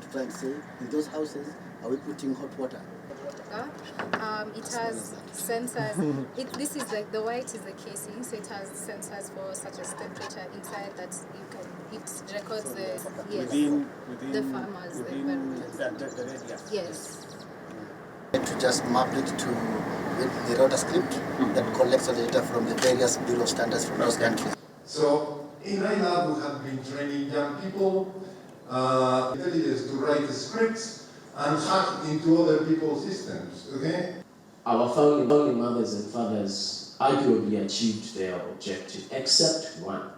to try and say, in those houses, are we putting hot water? It has sensors. This is the white is the casing, so it has sensors for such as temperature inside that it records So the within the farmers, the environment. the radius. Yes. To just map it to the router script that collects all the data from the various bureau standards from those countries. So in iLab we have been training young people, intelligence to write the scripts and hack into other people's systems, okay? Our founding mothers and fathers arguably achieved their objective, except one.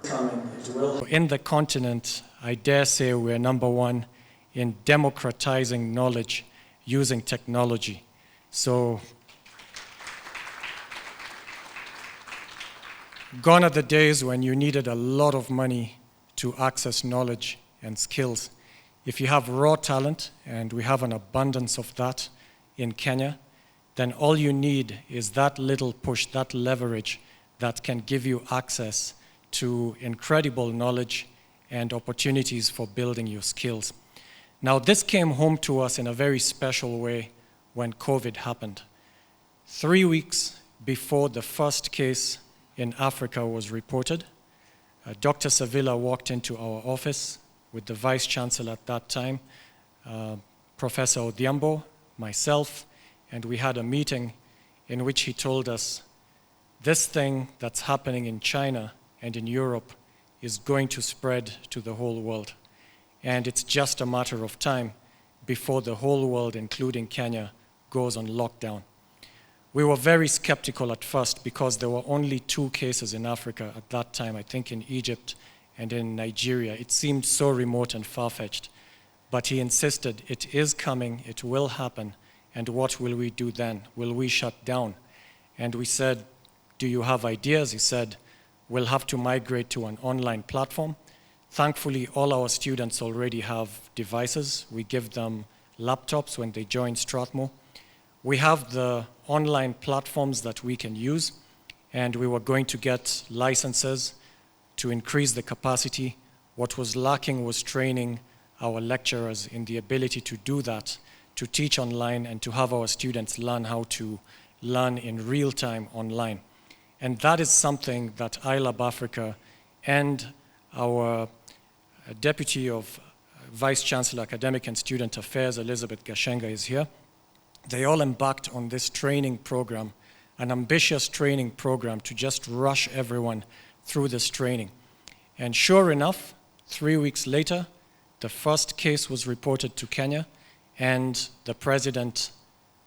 In the continent, I dare say we're number one in democratizing knowledge using technology. So, gone are the days when you needed a lot of money to access knowledge and skills. If you have raw talent, and we have an abundance of that in Kenya, then all you need is that little push, that leverage that can give you access to incredible knowledge and opportunities for building your skills. Now, this came home to us in a very special way when COVID happened. 3 weeks before the first case in Africa was reported, Dr. Savila walked into our office with the Vice Chancellor at that time, Professor Odhiambo, myself, and we had a meeting in which he told us, this thing that's happening in China and in Europe is going to spread to the whole world. And it's just a matter of time before the whole world, including Kenya, goes on lockdown. We were very skeptical at first because there were only 2 cases in Africa at that time, I think in Egypt and in Nigeria. It seemed so remote and far-fetched. But he insisted, it is coming, it will happen, and what will we do then? Will we shut down? And we said, do you have ideas? He said, we'll have to migrate to an online platform. Thankfully, all our students already have devices. We give them laptops when they join Strathmore. We have the online platforms that we can use, and we were going to get licenses to increase the capacity. What was lacking was training our lecturers in the ability to do that, to teach online and to have our students learn how to learn in real time online. And that is something that iLab Africa and our Deputy of Vice Chancellor, Academic and Student Affairs, Elizabeth Gashenga, is here. They all embarked on this training program, an ambitious training program to just rush everyone through this training. And sure enough, 3 weeks later, the first case was reported to Kenya, and the president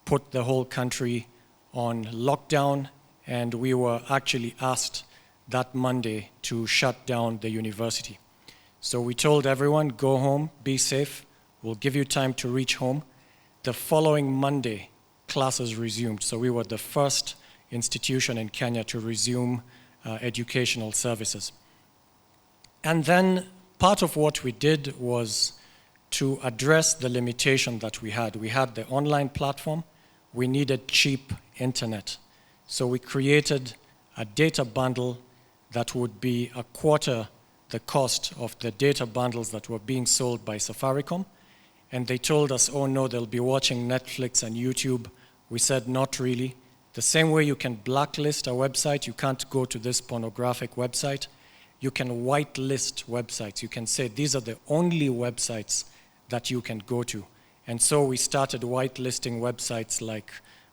put the whole country on lockdown, and we were actually asked that Monday to shut down the university. So we told everyone, go home, be safe, we'll give you time to reach home. The following Monday, classes resumed. So we were the first institution in Kenya to resume educational services. And then part of what we did was to address the limitation that we had. We had the online platform, we needed cheap internet. So we created a data bundle that would be a quarter the cost of the data bundles that were being sold by Safaricom. And they told us, oh no, they'll be watching Netflix and YouTube. We said, not really. The same way you can blacklist a website, you can't go to this pornographic website. You can whitelist websites. You can say, these are the only websites that you can go to. And so we started whitelisting websites like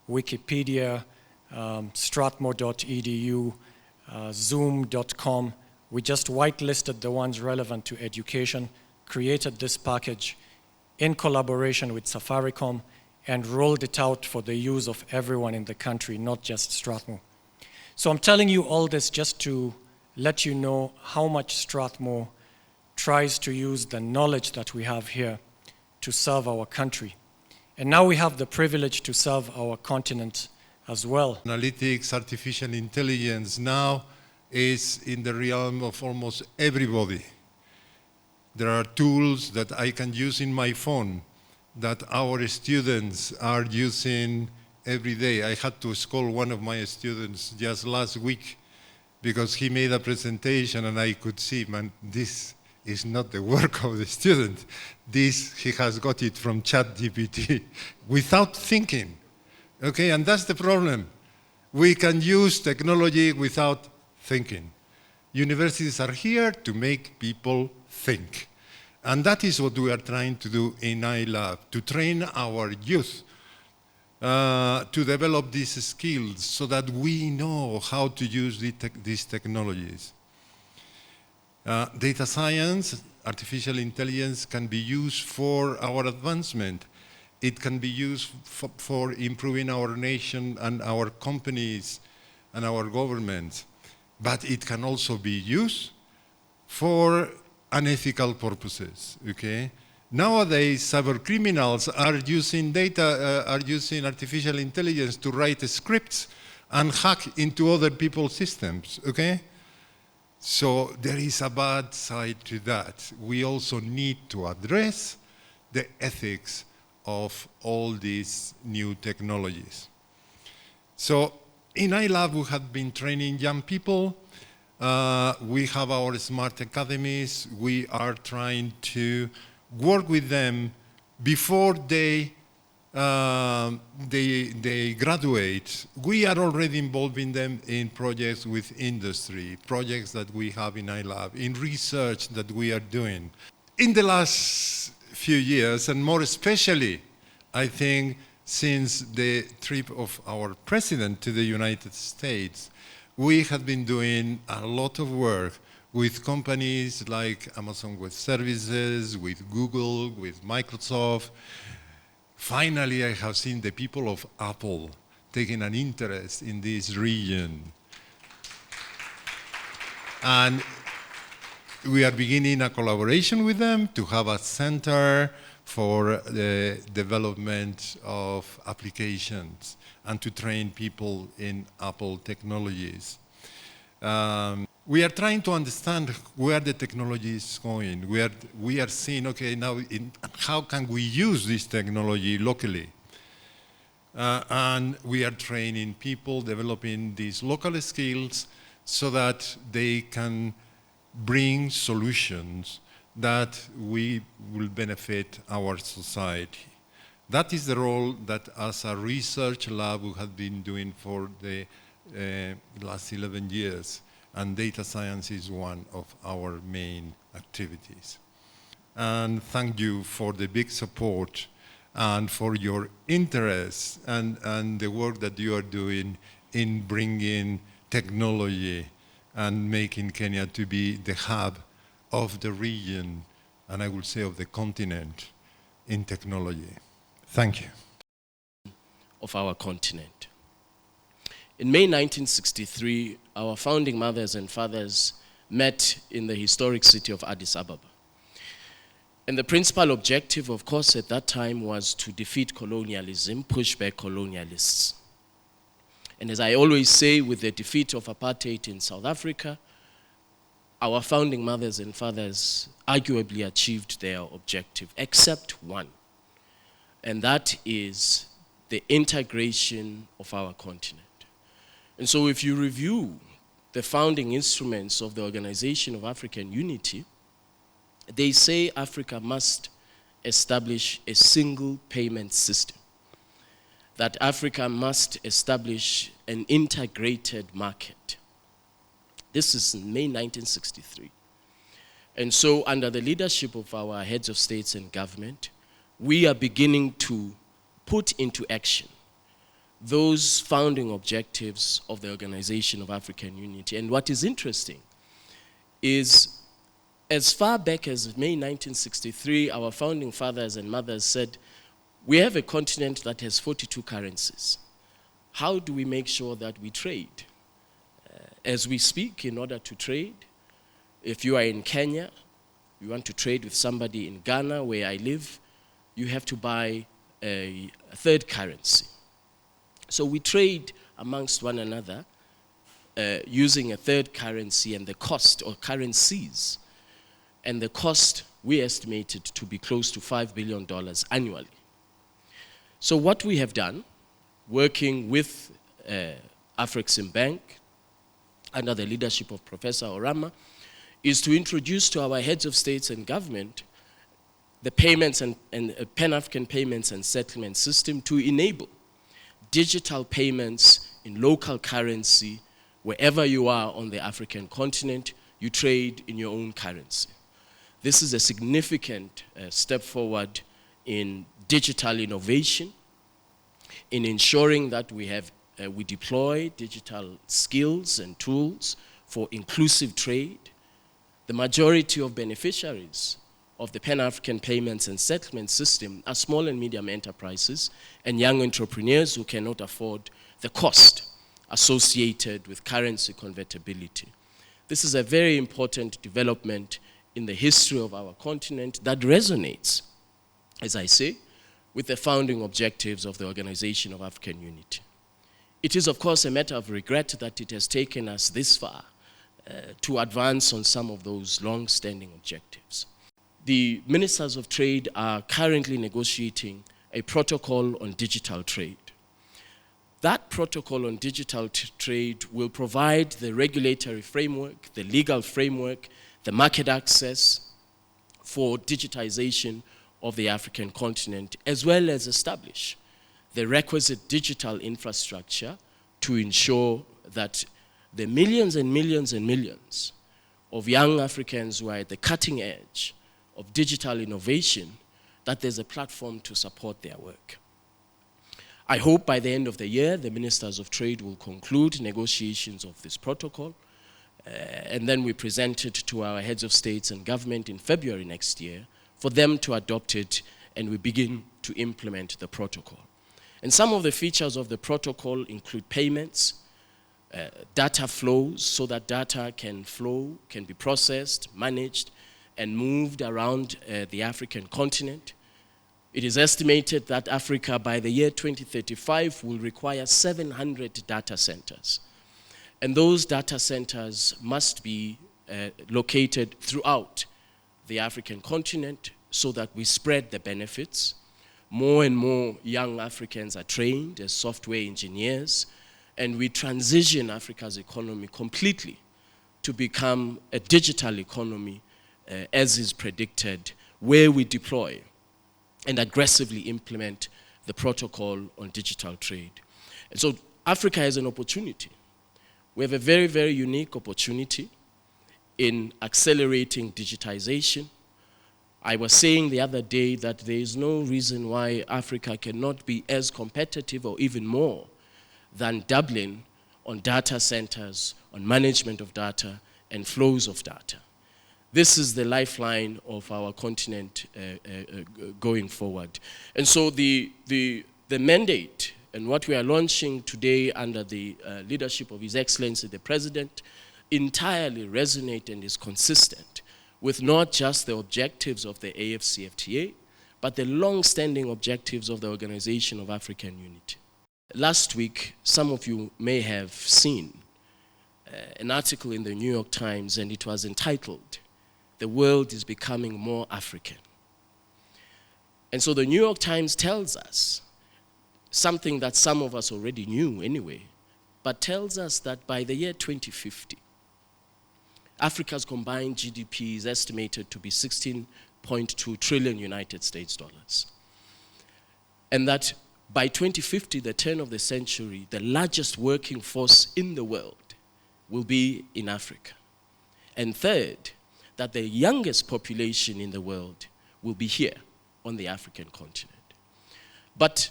Wikipedia, Strathmore.edu, Zoom.com. We just whitelisted the ones relevant to education, created this package in collaboration with Safaricom, and rolled it out for the use of everyone in the country, not just Strathmore. So I'm telling you all this just to let you know how much Strathmore tries to use the knowledge that we have here to serve our country. And now we have the privilege to serve our continent as well. Analytics, artificial intelligence now is in the realm of almost everybody. There are tools that I can use in my phone that our students are using every day. I had to scold one of my students just last week because he made a presentation and I could see, man, this is not the work of the student. This, he has got it from ChatGPT without thinking. Okay, and that's the problem. We can use technology without thinking. Universities are here to make people think. And that is what we are trying to do in iLab, to train our youth to develop these skills so that we know how to use these technologies. Data science, artificial intelligence can be used for our advancement. It can be used for improving our nation and our companies and our governments. But it can also be used for unethical purposes, okay? Nowadays, cyber criminals are using artificial intelligence to write scripts and hack into other people's systems, okay? So there is a bad side to that. We also need to address the ethics of all these new technologies. So in iLab, we have been training young people. We have our smart academies. We are trying to work with them before they graduate. We are already involving them in projects with industry, projects that we have in iLab, in research that we are doing. In the last few years, and more especially, I think, since the trip of our president to the United States, we have been doing a lot of work with companies like Amazon Web Services, with Google, with Microsoft. Finally, I have seen the people of Apple taking an interest in this region. And we are beginning a collaboration with them to have a center for the development of applications and to train people in Apple technologies. We are trying to understand where the technology is going. We are seeing, okay, now how can we use this technology locally? And we are training people, developing these local skills so that they can bring solutions that will benefit our society. That is the role that as a research lab we have been doing for the last 11 years. And data science is one of our main activities. And thank you for the big support and for your interest and the work that you are doing in bringing technology and making Kenya to be the hub of the region, and I would say of the continent, in technology. Thank you. Of our continent. In May 1963, our founding mothers and fathers met in the historic city of Addis Ababa. And the principal objective, of course, at that time was to defeat colonialism, push back colonialists. And as I always say, with the defeat of apartheid in South Africa, our founding mothers and fathers arguably achieved their objective, except one. And that is the integration of our continent. And so if you review the founding instruments of the Organization of African Unity, they say Africa must establish a single payment system, that Africa must establish an integrated market. This is in May 1963. And so under the leadership of our heads of states and government, we are beginning to put into action those founding objectives of the Organization of African Unity. And what is interesting is, as far back as May 1963, our founding fathers and mothers said, we have a continent that has 42 currencies. How do we make sure that we trade? As we speak, in order to trade, if you are in Kenya, you want to trade with somebody in Ghana, where I live, you have to buy a third currency. So we trade amongst one another using a third currency, and the cost, or currencies, and the cost we estimated to be close to $5 billion annually. So what we have done, working with Afrexim Bank, under the leadership of Professor Orama, is to introduce to our heads of states and government the payments and Pan-African payments and settlement system to enable digital payments in local currency wherever you are on the African continent. You trade in your own currency. This is a significant step forward in digital innovation, in ensuring that we deploy digital skills and tools for inclusive trade. The majority of beneficiaries of the Pan-African payments and settlement system are small and medium enterprises and young entrepreneurs who cannot afford the cost associated with currency convertibility. This is a very important development in the history of our continent that resonates, as I say, with the founding objectives of the Organization of African Unity. It is, of course, a matter of regret that it has taken us this far to advance on some of those long-standing objectives. The Ministers of Trade are currently negotiating a protocol on digital trade. That protocol on digital trade will provide the regulatory framework, the legal framework, the market access for digitization of the African continent, as well as establish the requisite digital infrastructure to ensure that the millions and millions and millions of young Africans who are at the cutting edge of digital innovation, that there's a platform to support their work. I hope by the end of the year, the Ministers of Trade will conclude negotiations of this protocol, and then we present it to our heads of states and government in February next year for them to adopt it, and we begin to implement the protocol. And some of the features of the protocol include payments, data flows, so that data can flow, can be processed, managed, and moved around the African continent. It is estimated that Africa, by the year 2035, will require 700 data centers. And those data centers must be located throughout the African continent so that we spread the benefits. More and more young Africans are trained as software engineers, and we transition Africa's economy completely to become a digital economy, as is predicted, where we deploy and aggressively implement the protocol on digital trade. And so Africa has an opportunity. We have a very, very unique opportunity in accelerating digitization. I was saying the other day that there is no reason why Africa cannot be as competitive or even more than Dublin on data centers, on management of data, and flows of data. This is the lifeline of our continent going forward. And so the mandate and what we are launching today under the leadership of His Excellency the President entirely resonate and is consistent with not just the objectives of the AFCFTA, but the long-standing objectives of the Organization of African Unity. Last week, some of you may have seen an article in the New York Times, and it was entitled, "The World is Becoming More African." And so the New York Times tells us something that some of us already knew anyway, but tells us that by the year 2050, Africa's combined GDP is estimated to be 16.2 trillion United States dollars. And that by 2050, the turn of the century, the largest working force in the world will be in Africa. And third, that the youngest population in the world will be here on the African continent. But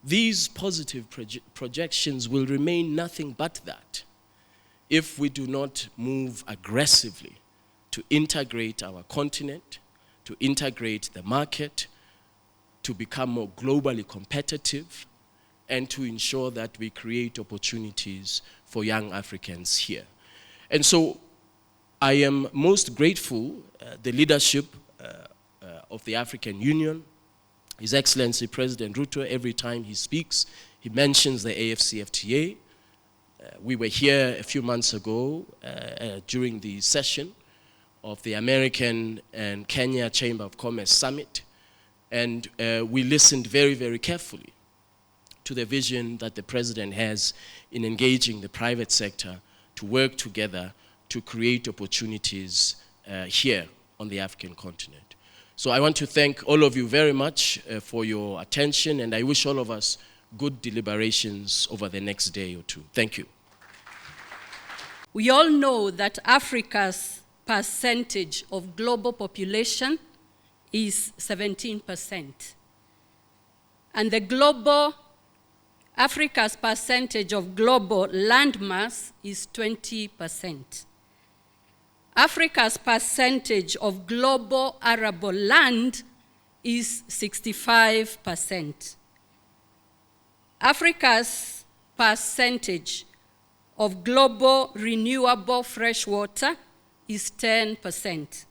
these positive projections will remain nothing but that if we do not move aggressively to integrate our continent, to integrate the market, to become more globally competitive, and to ensure that we create opportunities for young Africans here. And so I am most grateful the leadership of the African Union, His Excellency President Ruto. Every time he speaks, he mentions the AFCFTA. We were here a few months ago during the session of the American and Kenya Chamber of Commerce Summit, and we listened very, very carefully to the vision that the President has in engaging the private sector to work together to create opportunities here on the African continent. So I want to thank all of you very much for your attention, and I wish all of us good deliberations over the next day or two. Thank you. We all know that Africa's percentage of global population is 17%. And Africa's percentage of global landmass is 20%. Africa's percentage of global arable land is 65%. Africa's percentage of global renewable fresh water is 10%.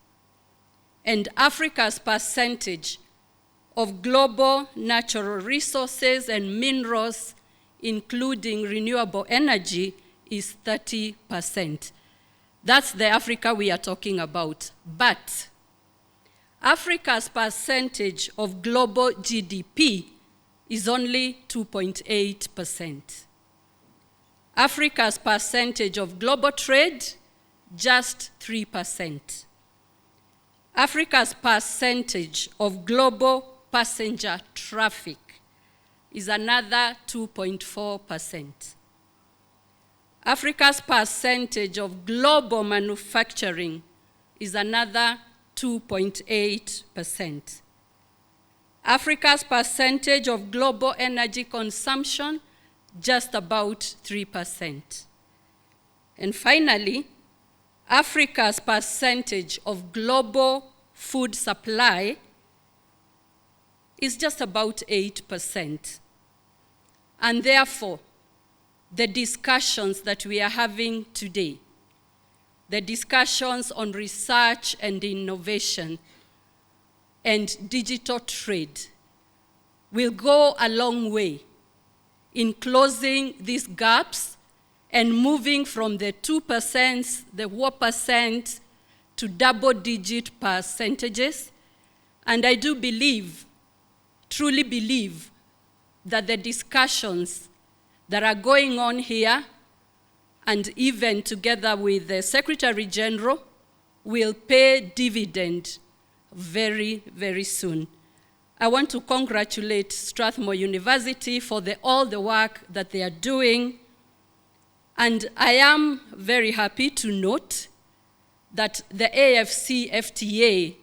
And Africa's percentage of global natural resources and minerals, including renewable energy, is 30%. That's the Africa we are talking about. But Africa's percentage of global GDP is only 2.8%. Africa's percentage of global trade, just 3%. Africa's percentage of global passenger traffic is another 2.4%. Africa's percentage of global manufacturing is another 2.8%. Africa's percentage of global energy consumption, just about 3%. And finally, Africa's percentage of global food supply is just about 8%. And therefore, the discussions that we are having today, the discussions on research and innovation and digital trade, will go a long way in closing these gaps and moving from the 2%, the 1%, to double-digit percentages. And I do believe, truly believe, that the discussions that are going on here, and even together with the Secretary General, will pay dividend very, very soon. I want to congratulate Strathmore University for all the work that they are doing. And I am very happy to note that the AFC-FTA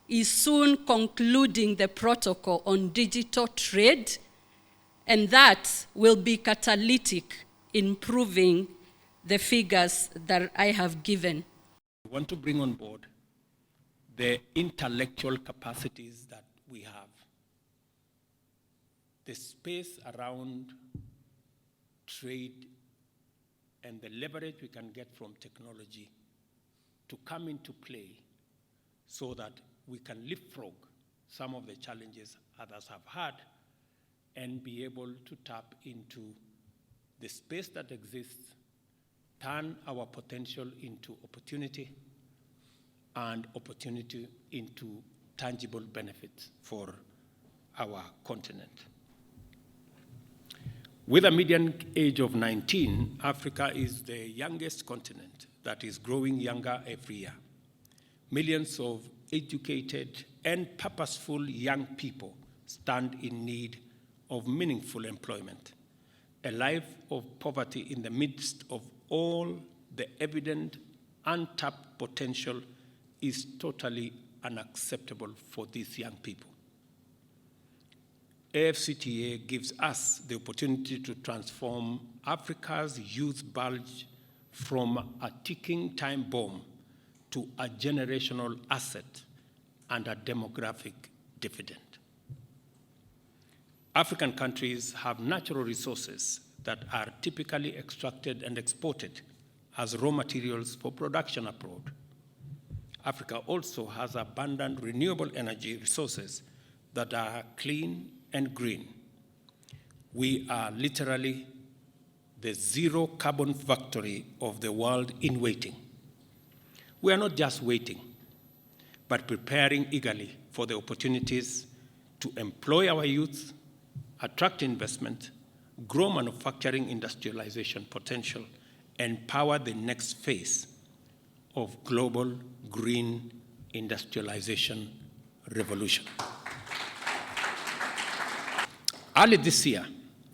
is soon concluding the protocol on digital trade, and that will be catalytic in improving the figures that I have given. I want to bring on board the intellectual capacities that we have. The space around trade and the leverage we can get from technology to come into play so that we can leapfrog some of the challenges others have had and be able to tap into the space that exists, turn our potential into opportunity, and opportunity into tangible benefits for our continent. With a median age of 19, Africa is the youngest continent that is growing younger every year. Millions of educated and purposeful young people stand in need of meaningful employment. A life of poverty in the midst of all the evident untapped potential is totally unacceptable for these young people. AFCTA gives us the opportunity to transform Africa's youth bulge from a ticking time bomb to a generational asset and a demographic dividend. African countries have natural resources that are typically extracted and exported as raw materials for production abroad. Africa also has abundant renewable energy resources that are clean and green. We are literally the zero carbon factory of the world in waiting. We are not just waiting, but preparing eagerly for the opportunities to employ our youth, attract investment, grow manufacturing industrialization potential, and power the next phase of global green industrialization revolution. Early this year,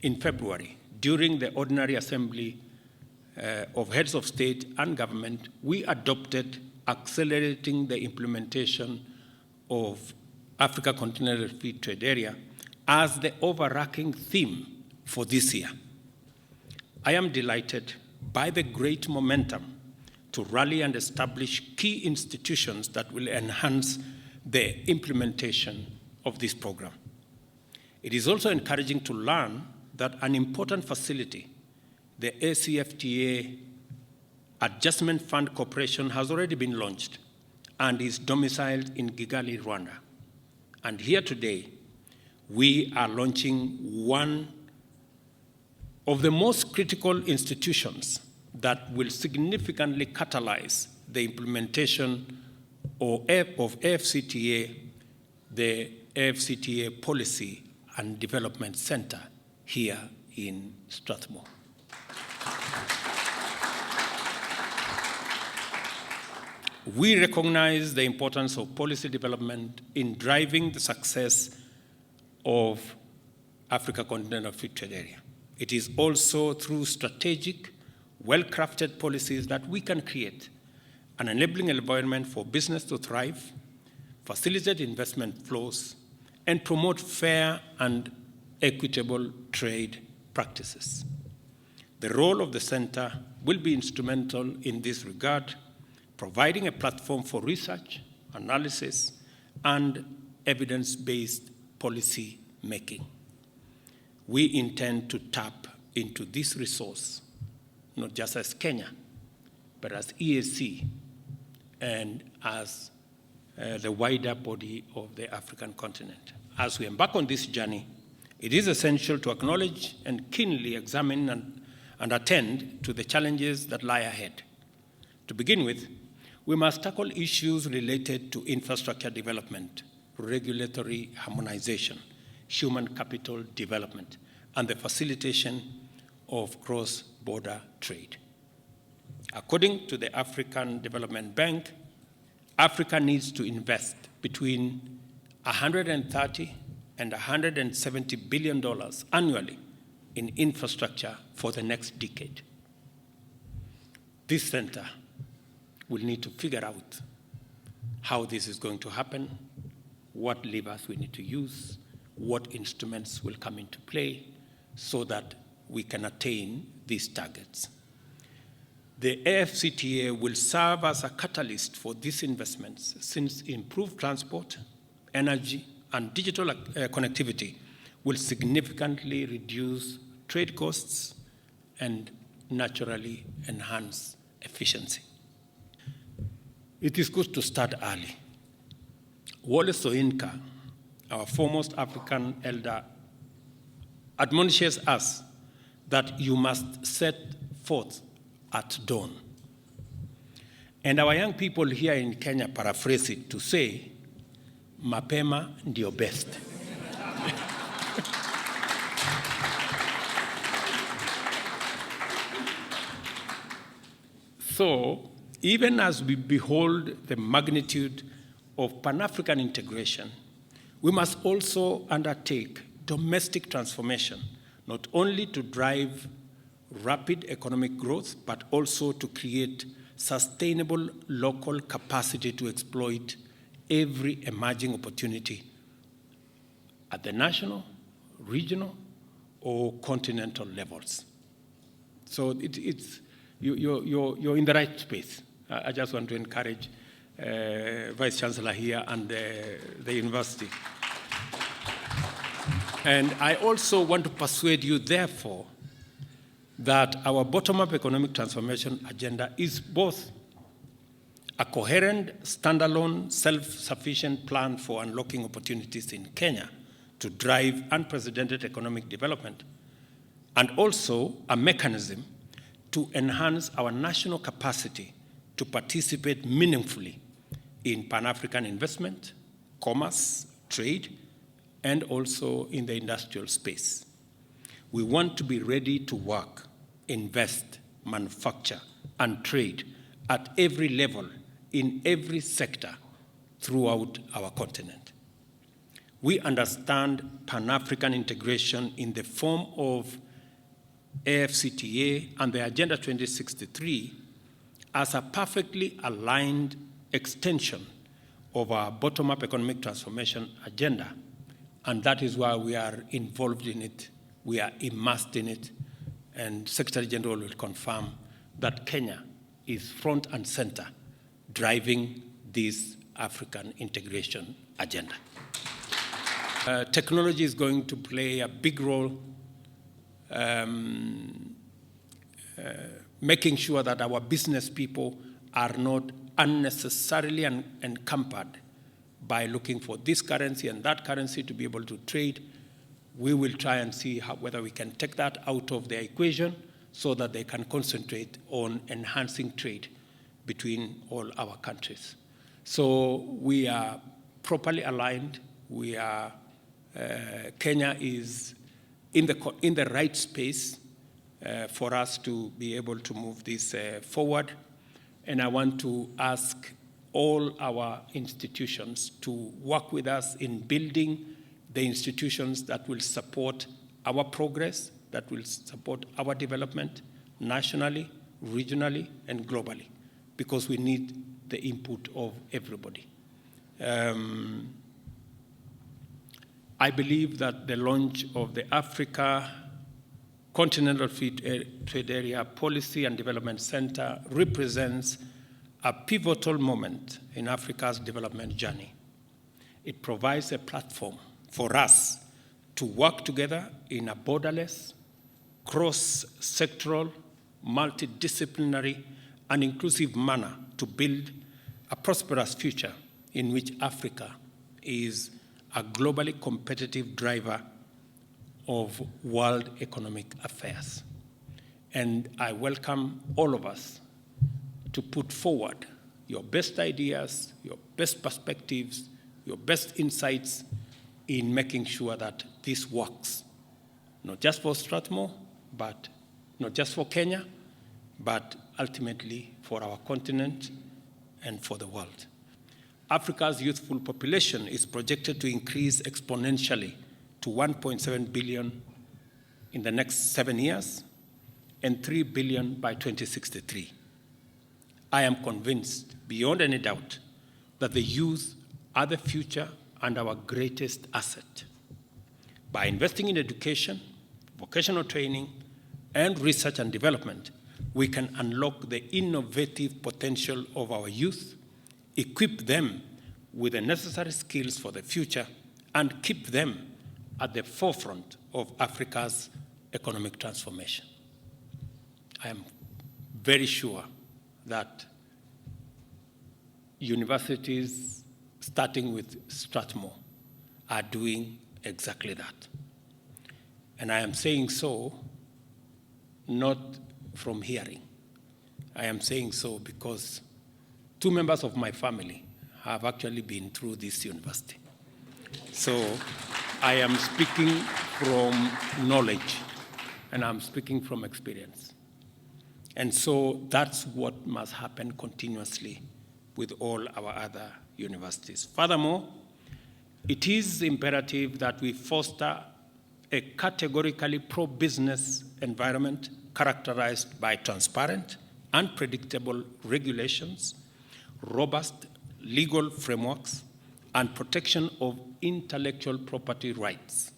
in February, during the ordinary assembly of heads of state and government, we adopted accelerating the implementation of Africa Continental Free Trade Area as the overarching theme for this year. I am delighted by the great momentum to rally and establish key institutions that will enhance the implementation of this program. It is also encouraging to learn that an important facility, the ACFTA Adjustment Fund Corporation, has already been launched and is domiciled in Kigali, Rwanda. And here today, we are launching one of the most critical institutions that will significantly catalyze the implementation of AFCTA, the AFCTA Policy and Development Center here in Strathmore. We recognize the importance of policy development in driving the success of Africa Continental Free Trade Area. It is also through strategic, well-crafted policies that we can create an enabling environment for business to thrive, facilitate investment flows, and promote fair and equitable trade practices. The role of the center will be instrumental in this regard, providing a platform for research, analysis, and evidence-based policy making. We intend to tap into this resource, not just as Kenya, but as EAC and as the wider body of the African continent. As we embark on this journey, it is essential to acknowledge and keenly examine and attend to the challenges that lie ahead. To begin with, we must tackle issues related to infrastructure development, regulatory harmonization, human capital development, and the facilitation of cross-border trade. According to the African Development Bank, Africa needs to invest between $130 and $170 billion annually in infrastructure for the next decade. This center will need to figure out how this is going to happen, what levers we need to use, what instruments will come into play so that we can attain these targets. The AFCTA will serve as a catalyst for these investments since improved transport, energy, and digital connectivity will significantly reduce trade costs and naturally enhance efficiency. It is good to start early. Wole Soyinka, our foremost African elder, admonishes us that you must set forth at dawn. And our young people here in Kenya paraphrase it to say, mapema ndio best. So, even as we behold the magnitude of Pan-African integration, we must also undertake domestic transformation, not only to drive rapid economic growth, but also to create sustainable local capacity to exploit every emerging opportunity at the national, regional, or continental levels. So you're in the right space. I just want to encourage Vice Chancellor here and the university. And I also want to persuade you, therefore, that our bottom-up economic transformation agenda is both a coherent, standalone, self-sufficient plan for unlocking opportunities in Kenya to drive unprecedented economic development, and also a mechanism to enhance our national capacity to participate meaningfully in Pan-African investment, commerce, trade, and also in the industrial space. We want to be ready to work, invest, manufacture, and trade at every level, in every sector throughout our continent. We understand Pan-African integration in the form of AFCTA and the Agenda 2063 as a perfectly aligned extension of our bottom-up economic transformation agenda. And that is why we are involved in it, we are immersed in it, and Secretary General will confirm that Kenya is front and center driving this African integration agenda. Technology is going to play a big role making sure that our business people are not unnecessarily encumbered by looking for this currency and that currency to be able to trade. We will try and see whether we can take that out of the equation so that they can concentrate on enhancing trade between all our countries. So we are properly aligned. We are, Kenya is in the right space for us to be able to move this forward. And I want to ask all our institutions to work with us in building the institutions that will support our progress, that will support our development nationally, regionally, and globally, because we need the input of everybody. I believe that the launch of the Africa Continental Trade Area Policy and Development Center represents a pivotal moment in Africa's development journey. It provides a platform for us to work together in a borderless, cross-sectoral, multidisciplinary, and inclusive manner to build a prosperous future in which Africa is a globally competitive driver of world economic affairs. And I welcome all of us to put forward your best ideas, your best perspectives, your best insights in making sure that this works, not just for Strathmore, but not just for Kenya, but ultimately for our continent and for the world. Africa's youthful population is projected to increase exponentially to 1.7 billion in the next 7 years and 3 billion by 2063. I am convinced, beyond any doubt, that the youth are the future and our greatest asset. By investing in education, vocational training, and research and development, we can unlock the innovative potential of our youth, equip them with the necessary skills for the future, and keep them at the forefront of Africa's economic transformation. I am very sure that universities, starting with Strathmore, are doing exactly that. And I am saying so not from hearing. I am saying so because 2 members of my family have actually been through this university. So I am speaking from knowledge, and I'm speaking from experience. And so that's what must happen continuously with all our other universities. Furthermore, it is imperative that we foster a categorically pro-business environment characterized by transparent and predictable regulations, robust legal frameworks, and protection of intellectual property rights.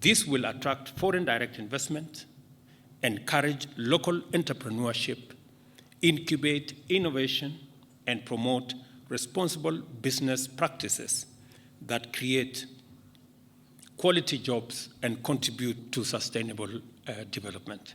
This will attract foreign direct investment, encourage local entrepreneurship, incubate innovation, and promote responsible business practices that create quality jobs and contribute to sustainable development.